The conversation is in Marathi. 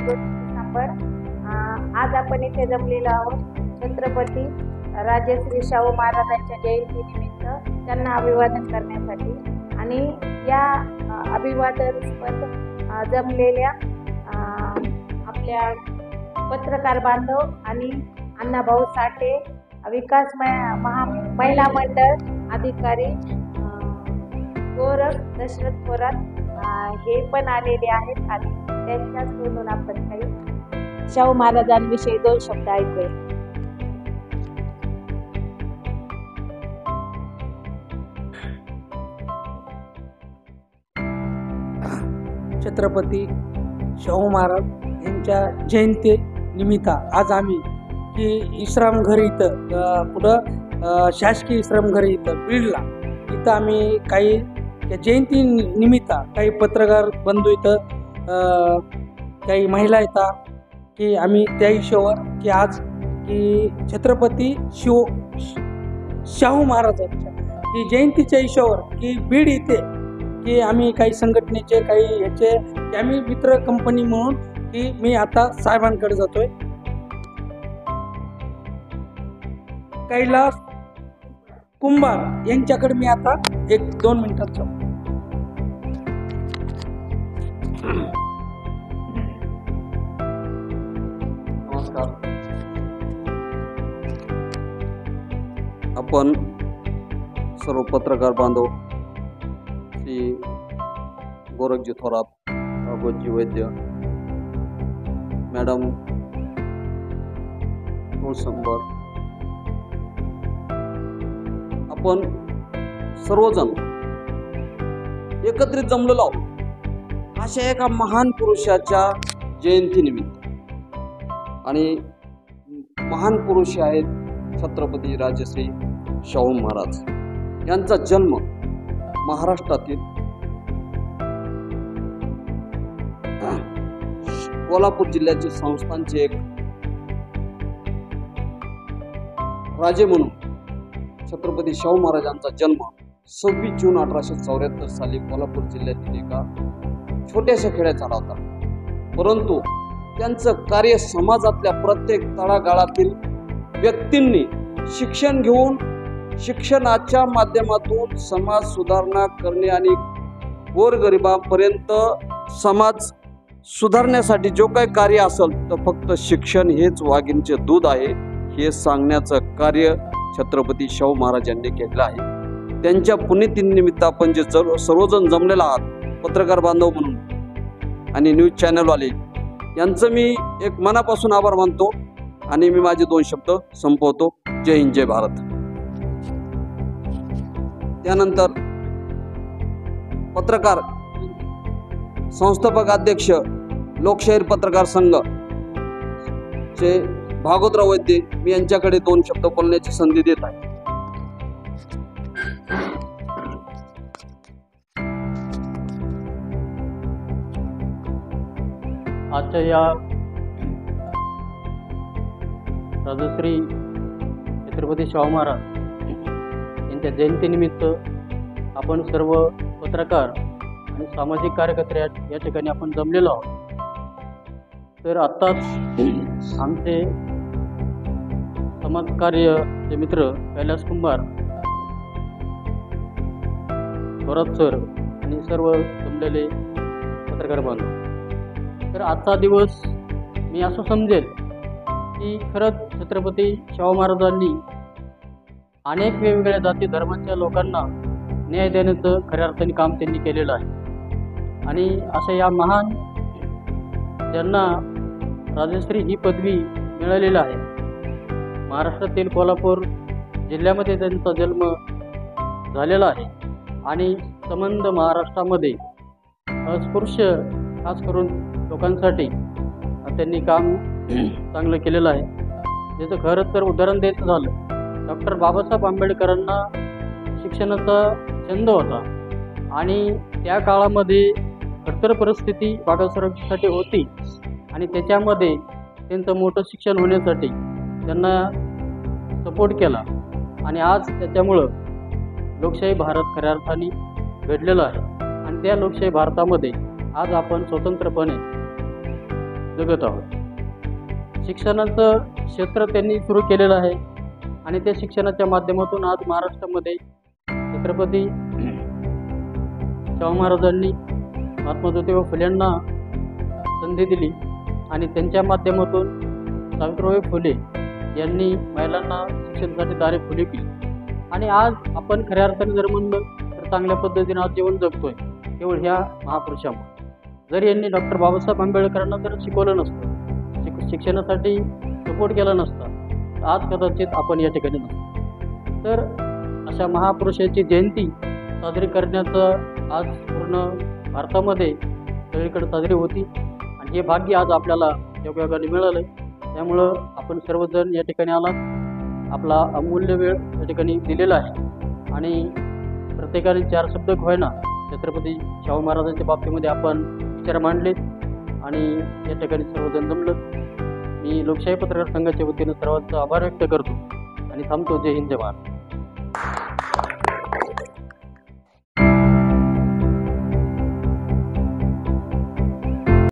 डिसेंबर. आज आपण इथे जमलेलो आहोत छत्रपती राजश्री शाहू महाराजांच्या जयंतीनिमित्त त्यांना अभिवादन करण्यासाठी. आणि या अभिवादनपर जमलेल्या आपल्या पत्रकार बांधव आणि अण्णाभाऊ साठे विकास महिला मंडळ अधिकारी गोरख दशरथ थोरात हे पण आलेले आहेत. आणि त्यांच्याच तोंडून आपण काही शाहू महाराजांविषयी 2 शब्द ऐकूया. छत्रपती शाहू महाराज यांच्या जयंती निमित्त आज आम्ही विश्रामघर इथं कुठं शासकीय विश्रामघर इथं बीडला इथं आम्ही काही जयंती निमित्त काही पत्रकार बंधू इथं काही महिला येतात की आम्ही त्या हिशोबावर की आज की छत्रपती शाहू महाराजांच्या की जयंतीच्या हिशोबावर की बीड इथे की आम्ही काही संघटनेचे काही ह्याचे की आम्ही मित्र कंपनी म्हणून की मी आता साहेबांकडे जातोय. कैलास कुंभार यांच्याकडे मी आता 1-2 मिनिटात जाऊ. नमस्कार. आपण सर्व पत्रकार बांधव श्री गोरखजी थोरात, अभोजी वैद्य, मॅडम तुळसंबर, आपण सर्वजण एकत्रित जमलेलो आहोत अशा एका महान पुरुषाच्या जयंतीनिमित्त. आणि महान पुरुष आहेत छत्रपती राजश्री शाहू महाराज. यांचा जन्म महाराष्ट्रातील कोल्हापूर जिल्ह्याचे संस्थानचे एक राजे म्हणून छत्रपती शाहू महाराजांचा जन्म 26 जून 1874 साली कोल्हापूर जिल्ह्यातील एका छोट्याशा खेड्यात झाला होता. परंतु त्यांचं कार्य समाजातल्या प्रत्येक तळागाळातील व्यक्तींनी शिक्षण घेऊन शिक्षणाच्या माध्यमातून समाज सुधारणा करणे आणि गोरगरिबांपर्यंत समाज सुधारण्यासाठी जो काही कार्य असेल तर फक्त शिक्षण हेच वाघिणीचे दूध आहे हे सांगण्याचं कार्य छत्रपती शाहू महाराजांनी केलेलं आहे. त्यांच्या पुण्यतिथीनिमित्त आपण जे सर्वजण जमलेला आहात पत्रकार बांधव म्हणून आणि न्यूज चॅनलवाले यांचं मी एक मनापासून आभार मानतो. आणि मी माझे 2 शब्द संपवतो. जय हिंद, जय भारत. त्यानंतर पत्रकार संस्थापक अध्यक्ष लोकशाहीर पत्रकार संघ चे भागवतराव वैद्य, मी यांच्याकडे 2 शब्द बोलण्याची संधी देत आहे. आजच्या या राजश्री छत्रपती शाहू महाराज यांच्या जयंतीनिमित्त आपण सर्व पत्रकार आणि सामाजिक कार्यकर्ते या ठिकाणी आपण जमलेलो आहोत. तर आत्ताच आमचे समाजकार्यचे मित्र कैलास कुंभार, थोरात सर आणि सर्व जमलेले पत्रकार बांधव. तर आजचा दिवस मी असं समजेल की खरंच छत्रपती शाहू महाराजांनी अनेक वेगवेगळ्या जाती धर्माच्या लोकांना न्याय देण्याचं खऱ्या अर्थाने काम त्यांनी केलेलं आहे. आणि अशा या महान ज्यांना राजश्री ही पदवी मिळालेली आहे, महाराष्ट्रातील कोल्हापूर जिल्ह्यामध्ये त्यांचा जन्म झालेला आहे. आणि संबंध महाराष्ट्रामध्ये अस्पृश्य खास करून लोकांसाठी त्यांनी काम चांगलं केलेलं आहे. ज्याचं खरं तर उदाहरण द्यायचं झालं, डॉक्टर बाबासाहेब आंबेडकरांना शिक्षणाचा छंद होता आणि त्या काळामध्ये खडतर परिस्थिती मागासवर्गीयांसाठी होती आणि त्याच्यामध्ये त्यांचं मोठं शिक्षण होण्यासाठी त्यांना सपोर्ट केला. आणि आज त्याच्यामुळं लोकशाही भारत खऱ्या अर्थाने घडलेला आहे. आणि त्या लोकशाही भारतामध्ये आज आपण स्वतंत्रपणे जगत आहोत. शिक्षणाचं क्षेत्र त्यांनी सुरू केलेलं आहे आणि त्या शिक्षणाच्या माध्यमातून आज महाराष्ट्रामध्ये छत्रपती शाहू महाराजांनी महात्मा ज्योतिबा फुलेंना संधी दिली आणि त्यांच्या माध्यमातून सावित्रीबाई फुले यांनी महिलांना शिक्षणासाठी दारे खुली केली. आणि आज आपण खऱ्या अर्थाने जर म्हणलं तर चांगल्या पद्धतीने आज जीवन जगतोय केवळ ह्या महापुरुषामुळे. जर यांनी डॉक्टर बाबासाहेब आंबेडकरांना जर शिकवलं नसतं, शिक्षणासाठी सपोर्ट केला नसता, तर आज कदाचित आपण या ठिकाणी नसतो. तर अशा महापुरुषाची जयंती साजरी करण्याचं आज पूर्ण भारतामध्ये सगळीकडे साजरी होती आणि हे भाग्य आज आपल्याला योगायोगाने मिळालं आहे. त्यामुळं आपण सर्वजण या ठिकाणी आलात, आपला अमूल्य वेळ या ठिकाणी दिलेला आहे आणि प्रत्येकाने 4 शब्द होईना छत्रपती शाहू महाराजांच्या बाबतीमध्ये आपण विचार मांडलेत आणि या ठिकाणी सर्वजण जमलं. मी लोकशाही पत्रकार संघाच्या वतीनं सर्वांचा आभार व्यक्त करतो आणि थांबतो. जय हिंद, जय महाराष्ट्र.